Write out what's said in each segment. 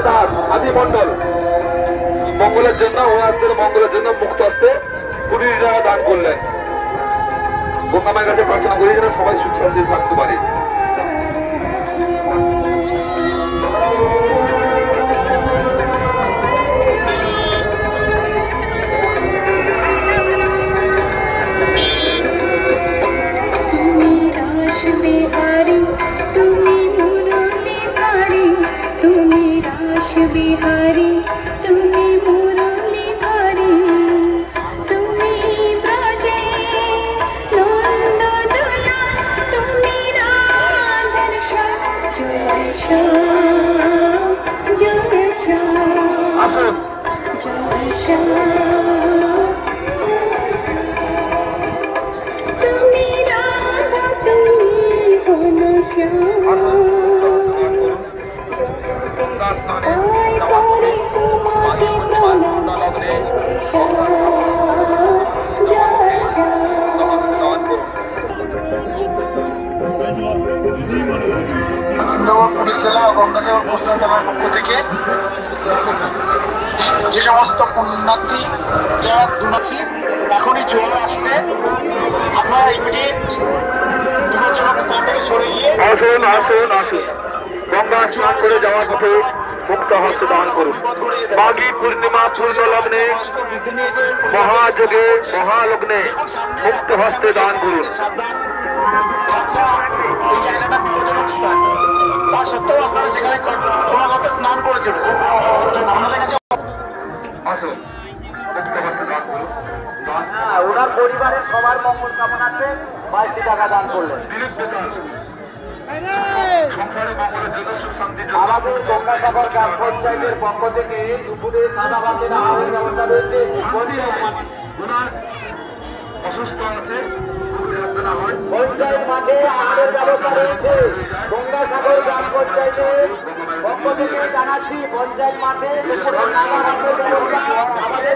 দাস আদি মন্ডল মঙ্গলের জন্য ওনাদের মঙ্গলের জন্য মুক্ত হস্তে 20 টাকা দান করলেন। গঙ্গামায়ের কাছে প্রার্থনা করি যেন সবাই সুখ শান্তি থাকতে পারে। যে সমস্ত পুণ্যার্থী যারা দুনাচ্ছি এখনই চলে আসছে, আপনারা ইমিডিয়েট স্থান থেকে সরে গিয়ে আসুন আসুন আসুন গঙ্গা স্নান করে যাওয়ার পথে মুক্ত হস্ত দান করুন। মাঘী পূর্ণিমা পূর্ণ লগ্নে মহাযোগে মহালগ্নে মুক্ত হস্তে দান করুন। এই জায়গাটা বিপজ্জনক স্থান, তা সত্ত্বেও আপনারা সেখানে ক্রমাগত স্নান করে চলেছেন। আপনাদের কাছে আসুন মুক্ত হস্তে দান করুন। ওনার পরিবারের সবার মঙ্গল কামনার্থে 22 টাকা দান করলেন। আমাদের গঙ্গাসাগর গ্রাম পঞ্চায়েতের পক্ষ থেকে দুপুরে সাদা ভাতের আহারের ব্যবস্থা রয়েছে। অসুস্থ আছে পঞ্চায়েত মাঠে আহারের ব্যবস্থা রয়েছে। গঙ্গাসাগর গ্রাম পঞ্চায়েতের পক্ষ থেকে জানাচ্ছি, পঞ্চায়েত মাঠে দুপুরে সাদা ভাতের ব্যবস্থা আমাদের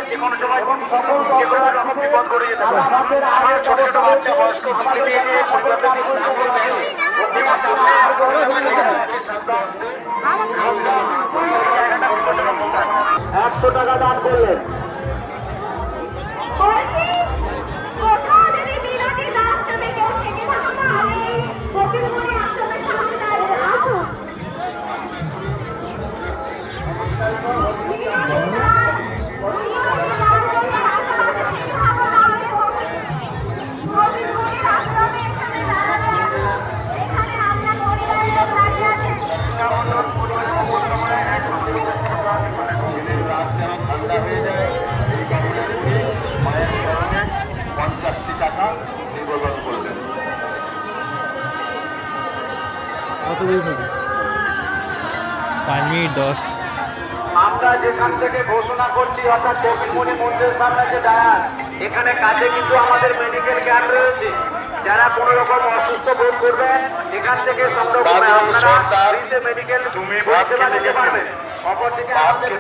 যে কোনো সময় যে কোনো রকম বিপদ করে যেতে পারে। আমার ছোট ছোট বাচ্চা বয়স্ক 100 টাকা দান করলেন। আমরা যেখান থেকে ঘোষণা করছি, অর্থাৎ কপিলমুনি মন্দিরের সামনে যে ডায়াস, এখানে কাছে কিন্তু আমাদের মেডিকেল ক্যাম্প রয়েছে। যারা কোনো রকম অসুস্থ বোধ করবেন এখান থেকে সংগ্রহ করে আপনারা মেডিকেল পরিষেবা নিতে পারবেন। অপরদিকে আমাদের